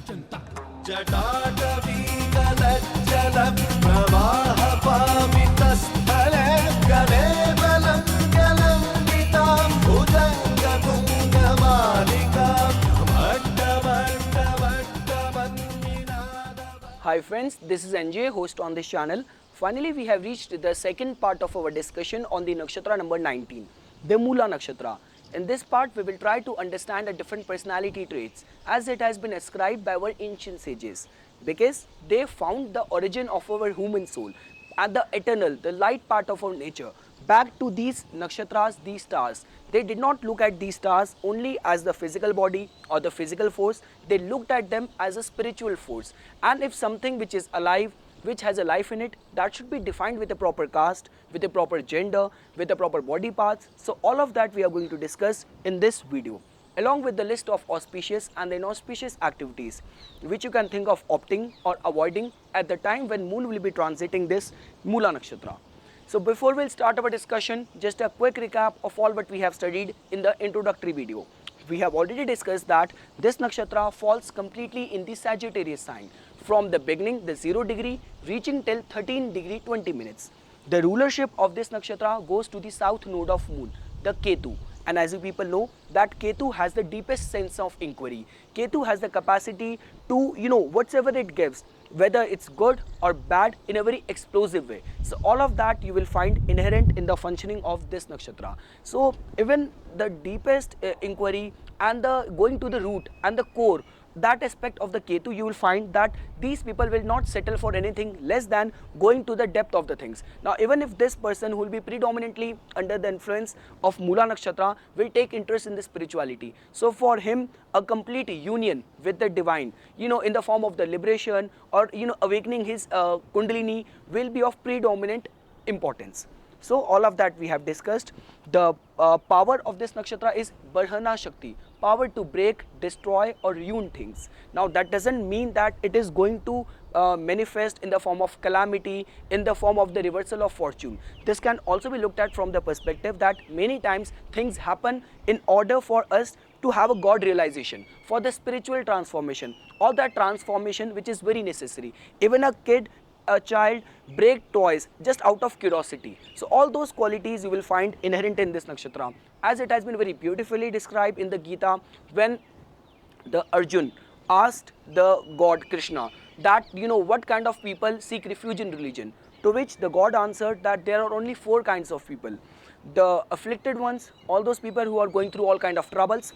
जटाटवीकलज्जल प्रवाहपावितस्थले कलेवलं जलम्बितां भुजङ्गतुङ्गमालिकां Hi friends, this is NJ, host on this channel. Finally, we have reached the second part of our discussion on the nakshatra number 19, the Moola nakshatra. In this part, we will try to understand the different personality traits as it has been ascribed by our ancient sages, because they found the origin of our human soul and the eternal, the light part of our nature back to these nakshatras, these stars. They did not look at these stars only as the physical body or the physical force, they looked at them as a spiritual force. And if something which is alive, which has a life in it, that should be defined with a proper caste, with a proper gender, with a proper body parts. So all of that we are going to discuss in this video, along with the list of auspicious and inauspicious activities which you can think of opting or avoiding at the time when moon will be transiting this Moola nakshatra. So before we'll start our discussion, just a quick recap of all what we have studied in the introductory video. We have already discussed that this nakshatra falls completely in the Sagittarius sign from the beginning, the 0 degree, reaching till 13 degree 20 minutes. The rulership of this nakshatra goes to the south node of moon, the Ketu. And as you people know, that Ketu has the deepest sense of inquiry. Ketu has the capacity to, whatsoever it gives, whether it's good or bad, in a very explosive way. So all of that you will find inherent in the functioning of this nakshatra. So even the deepest inquiry and the going to the root and the core, that aspect of the Ketu, you will find that these people will not settle for anything less than going to the depth of the things. Now even if this person who will be predominantly under the influence of Moola nakshatra will take interest in the spirituality, so for him a complete union with the divine, in the form of the liberation or awakening his kundalini will be of predominant importance. So all of that we have discussed. The power of this nakshatra is Barhana Shakti, power to break, destroy or ruin things. Now that doesn't mean that it is going to manifest in the form of calamity, in the form of the reversal of fortune. This can also be looked at from the perspective that many times things happen in order for us to have a God realization, for the spiritual transformation, or that transformation which is very necessary. Even a child break toys just out of curiosity. So all those qualities you will find inherent in this nakshatra, as it has been very beautifully described in the Gita when the Arjun asked the God Krishna that what kind of people seek refuge in religion, to which the God answered that there are only 4 kinds of people: the afflicted ones, all those people who are going through all kind of troubles;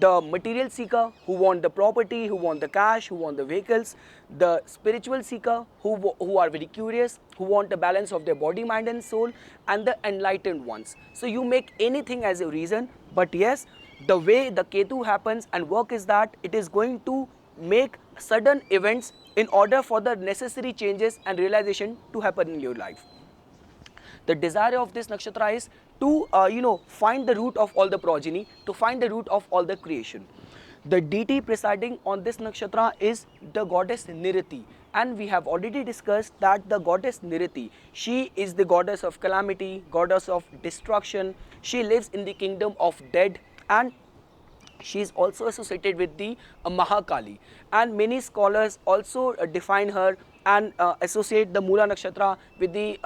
the material seeker, who want the property, who want the cash, who want the vehicles; the spiritual seeker, who are very curious, who want the balance of their body, mind and soul; and the enlightened ones. So you make anything as a reason, but yes, the way the Ketu happens and work is that it is going to make sudden events in order for the necessary changes and realization to happen in your life. The desire of this nakshatra is to find the root of all the progeny, to find the root of all the creation. The deity presiding on this nakshatra is the goddess Niriti, and we have already discussed that the goddess Niriti, she is the goddess of calamity, goddess of destruction. She lives in the kingdom of dead, and she is also associated with the Mahakali, and many scholars also define her and associate the Moola nakshatra with the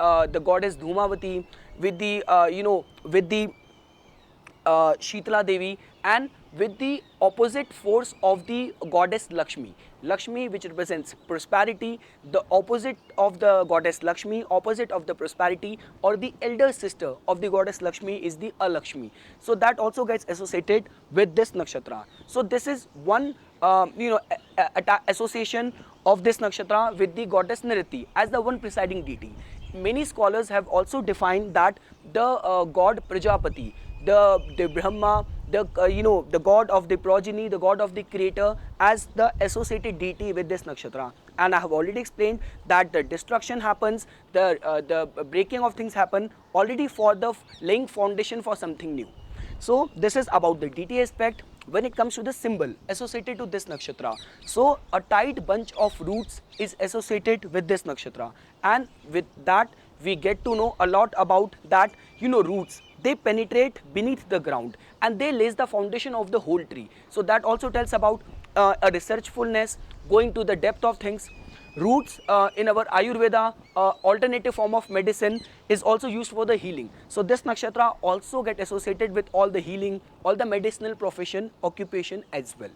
goddess Dhumavati, with the Shitala Devi, and with the opposite force of the goddess Lakshmi. Lakshmi, which represents prosperity, the opposite of the goddess Lakshmi, opposite of the prosperity, or the elder sister of the goddess Lakshmi is the Alakshmi. So that also gets associated with this nakshatra. So this is one association of this nakshatra with the goddess Niriti as the one presiding deity. Many scholars have also defined that the god Prajapati, the Brahma, the god of the progeny, the god of the creator, as the associated deity with this nakshatra. And I have already explained that the destruction happens, the breaking of things happen already for the laying foundation for something new. So this is about the deity aspect. When it comes to the symbol associated to this nakshatra, so a tight bunch of roots is associated with this nakshatra, and with that we get to know a lot about that roots. They penetrate beneath the ground and they lays the foundation of the whole tree. So that also tells about a researchfulness, going to the depth of things. Roots in our Ayurveda, alternative form of medicine, is also used for the healing. So this nakshatra also get associated with all the healing, all the medicinal profession, occupation as well.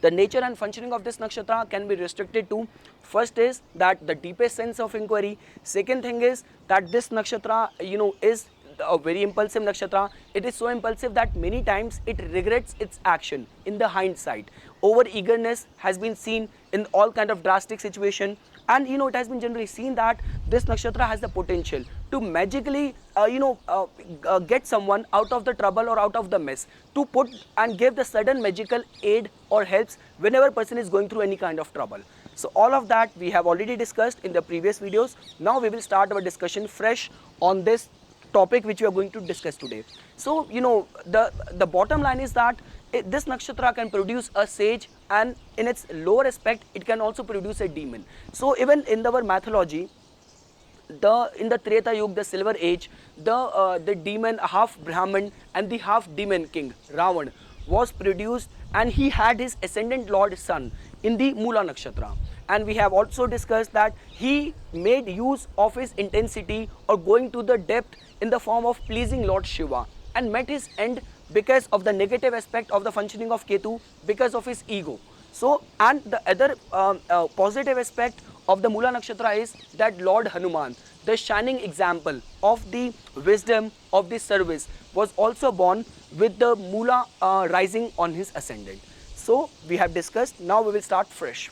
The nature and functioning of this nakshatra can be restricted to, first is that the deepest sense of inquiry. Second thing is that this nakshatra, is a very impulsive nakshatra. It is so impulsive that many times it regrets its action in the hindsight. Over eagerness has been seen in all kind of drastic situation, and it has been generally seen that this nakshatra has the potential to magically get someone out of the trouble or out of the mess, to put and give the sudden magical aid or helps whenever person is going through any kind of trouble. So all of that we have already discussed in the previous videos. Now we will start our discussion fresh on this topic which we are going to discuss today. So the bottom line is that this nakshatra can produce a sage, and in its lower aspect it can also produce a demon. So even in our mythology, in the Treta Yuga, the silver age, the demon, half Brahman and the half demon king Ravan was produced, and he had his ascendant lord son in the Mula nakshatra. And we have also discussed that he made use of his intensity or going to the depth in the form of pleasing Lord Shiva, and met his end because of the negative aspect of the functioning of Ketu, because of his ego. So, and the other positive aspect of the Mula nakshatra is that Lord Hanuman, the shining example of the wisdom of the service, was also born with the Mula rising on his ascendant. So we have discussed. Now we will start fresh.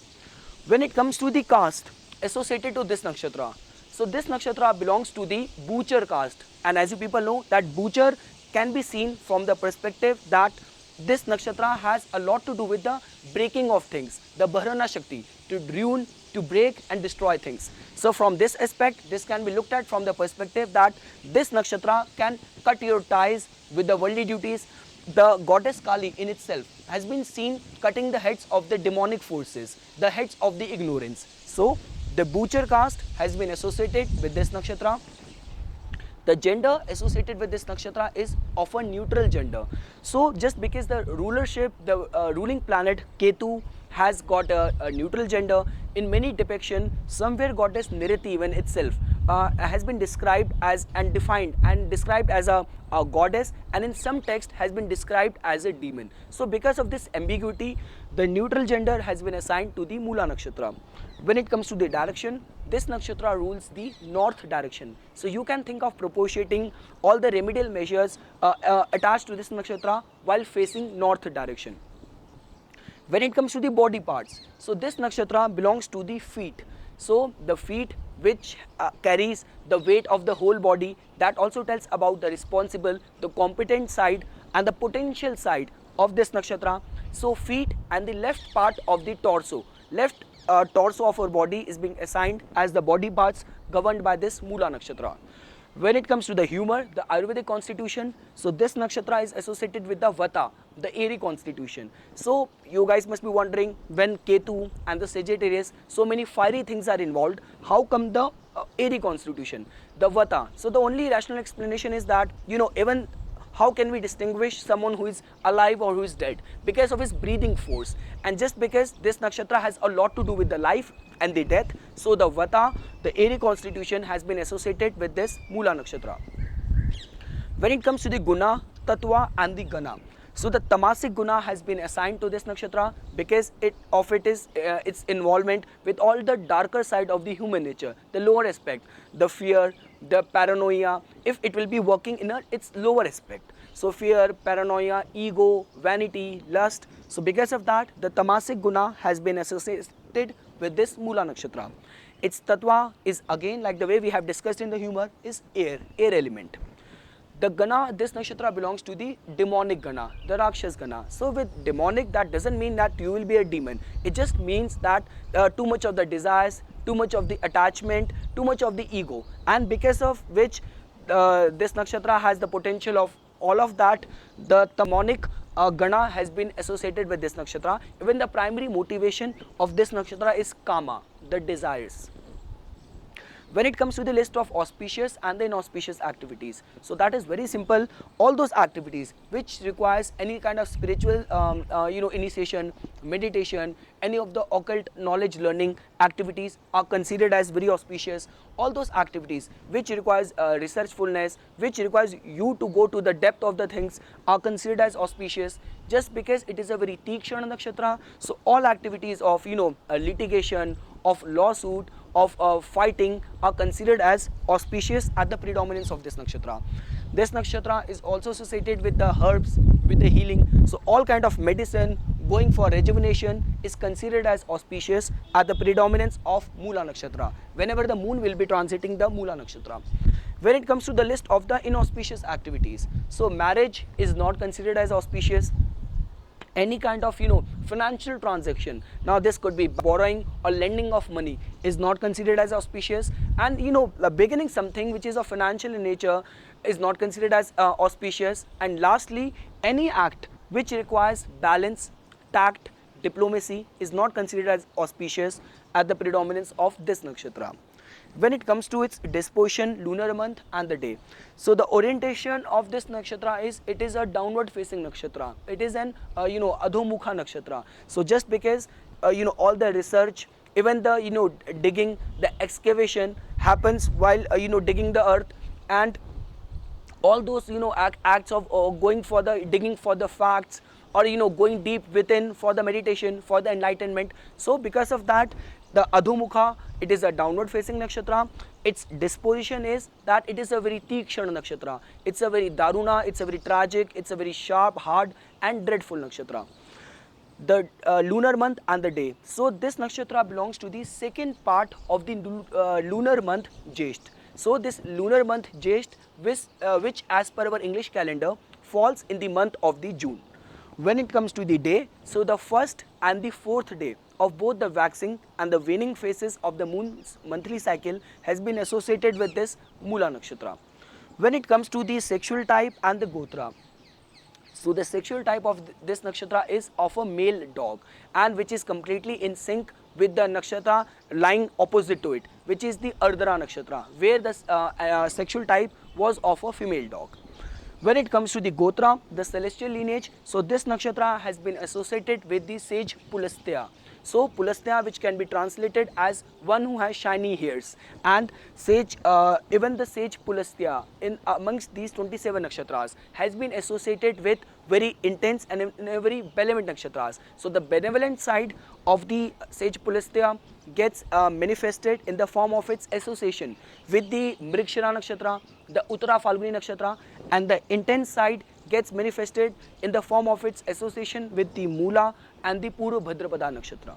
When it comes to the caste associated to this nakshatra, so this nakshatra belongs to the Butcher caste, and as you people know that Butcher can be seen from the perspective that this nakshatra has a lot to do with the breaking of things, the Bharana Shakti, to ruin, to break and destroy things. So from this aspect, this can be looked at from the perspective that this nakshatra can cut your ties with the worldly duties. The goddess Kali in itself has been seen cutting the heads of the demonic forces, the heads of the ignorance. So the Butcher caste has been associated with this nakshatra. The gender associated with this nakshatra is of a neutral gender. So just because the rulership, the ruling planet Ketu has got a neutral gender, in many depiction, somewhere goddess Niriti even itself has been described as and defined and described as a goddess, and in some text has been described as a demon. So because of this ambiguity, the neutral gender has been assigned to the Mula nakshatra. When it comes to the direction, this nakshatra rules the north direction. So you can think of propitiating all the remedial measures attached to this nakshatra while facing north direction. When it comes to the body parts, so this nakshatra belongs to the feet. So the feet which carries the weight of the whole body, that also tells about the responsible, the competent side and the potential side of this nakshatra. So feet and the left part of the torso, left torso of our body is being assigned as the body parts governed by this Mula nakshatra. When it comes to the humor, the Ayurvedic constitution, so this nakshatra is associated with the Vata, the airy constitution. So you guys must be wondering, when Ketu and the Sagittarius, so many fiery things are involved, how come the airy constitution, the Vata? So the only rational explanation is that, even how can we distinguish someone who is alive or who is dead? Because of his breathing force. And just because this nakshatra has a lot to do with the life and the death, so the Vata, the airy constitution, has been associated with this Mula nakshatra. When it comes to the Guna, Tattva and the Gana, so the Tamasic Guna has been assigned to this nakshatra because its involvement with all the darker side of the human nature, the lower aspect, the fear, the paranoia, if it will be working in its lower aspect. So fear, paranoia, ego, vanity, lust. So because of that, the Tamasic Guna has been associated with this Mula nakshatra. Its Tattva is again, like the way we have discussed in the humor, is air element. The Gana, this nakshatra belongs to the demonic Gana, the Rakshas Gana. So with demonic, that doesn't mean that you will be a demon. It just means that too much of the desires, too much of the attachment, too much of the ego. And because of which this nakshatra has the potential of all of that, the demonic Gana has been associated with this nakshatra. Even the primary motivation of this nakshatra is Kama, the desires. When it comes to the list of auspicious and the inauspicious activities, so that is very simple. All those activities which requires any kind of spiritual initiation, meditation, any of the occult knowledge learning activities are considered as very auspicious. All those activities which requires researchfulness, which requires you to go to the depth of the things, are considered as auspicious, just because it is a very Tikshana nakshatra. So all activities of litigation, of lawsuit, of fighting are considered as auspicious at the predominance of this nakshatra. This nakshatra is also associated with the herbs, with the healing. So all kind of medicine, going for rejuvenation is considered as auspicious at the predominance of Mula nakshatra, whenever the moon will be transiting the Mula nakshatra. When it comes to the list of the inauspicious activities, so marriage is not considered as auspicious. Any kind of financial transaction, now this could be borrowing or lending of money, is not considered as auspicious. And beginning something which is of financial in nature is not considered as auspicious. And lastly, any act which requires balance, tact, diplomacy is not considered as auspicious at the predominance of this nakshatra. When it comes to its disposition, lunar month and the day, so the orientation of this nakshatra is, it is a downward facing nakshatra. It is an adhomukha nakshatra. So just because all the research, even the digging, the excavation happens while digging the earth, and all those acts of going for the digging for the facts, or going deep within for the meditation, for the enlightenment. So because of that, the adhomukha, it is a downward facing nakshatra. Its disposition is that it is a very Tikshana nakshatra. It's a very daruna, it's a very tragic, it's a very sharp, hard and dreadful nakshatra. The lunar month and the day, so this nakshatra belongs to the second part of the lunar month Jyesht. So this lunar month Jyesht, which as per our English calendar falls in the month of the June. When it comes to the day, so the first and the fourth day of both the waxing and the waning phases of the moon's monthly cycle has been associated with this Mula nakshatra. When it comes to the sexual type and the gotra, so the sexual type of this nakshatra is of a male dog, and which is completely in sync with the nakshatra lying opposite to it, which is the Ardhara nakshatra, where the sexual type was of a female dog. When it comes to the Gotra, the celestial lineage, so this nakshatra has been associated with the sage Pulastya. So Pulastya, which can be translated as one who has shiny hairs, and sage, even the sage Pulastya in amongst these 27 nakshatras has been associated with very intense and very benevolent nakshatras. So the benevolent side of the sage Pulastya gets manifested in the form of its association with the Mrigshira nakshatra, the Uttara Falguni nakshatra, and the intense side gets manifested in the form of its association with the Mula and the Purva Bhadrapada nakshatra.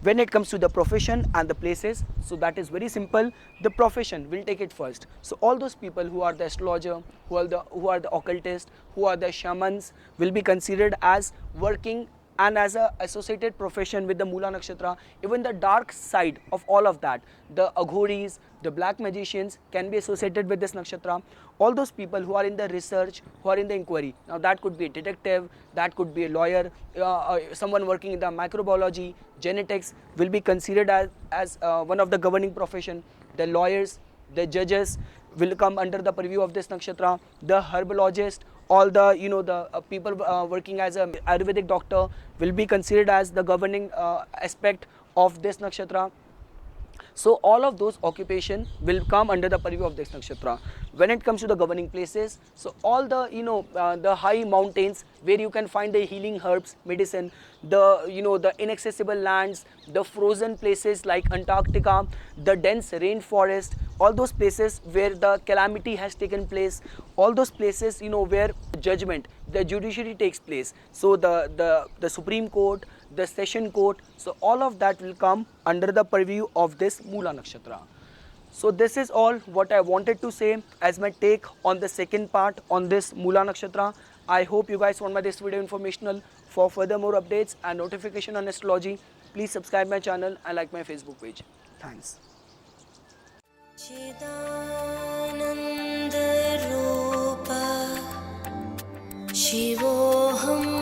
When it comes to the profession and the places, so that is very simple. The profession, will take it first. So all those people who are the astrologer, who are the occultist, who are the shamans, will be considered as working and as a associated profession with the Mula nakshatra. Even the dark side of all of that, the aghoris, the black magicians, can be associated with this nakshatra. All those people who are in the research, who are in the inquiry, now that could be a detective, that could be a lawyer, someone working in the microbiology, genetics, will be considered as one of the governing profession. The lawyers, the judges will come under the purview of this nakshatra. The herbologist, all the the people working as a Ayurvedic doctor will be considered as the governing aspect of this nakshatra. So all of those occupation will come under the purview of this nakshatra. When it comes to the governing places, so all the the high mountains where you can find the healing herbs, medicine, the the inaccessible lands, the frozen places like Antarctica, the dense rainforest, all those places where the calamity has taken place, all those places where judgment, the judiciary takes place. So the Supreme Court, the Session Court, so all of that will come under the purview of this Mula nakshatra. So this is all what I wanted to say as my take on the second part on this Mula nakshatra. I hope you guys found this video informational. For further more updates and notification on astrology, please subscribe my channel and like my Facebook page. Thanks. चिदानन्दरूपा शिवोऽहम्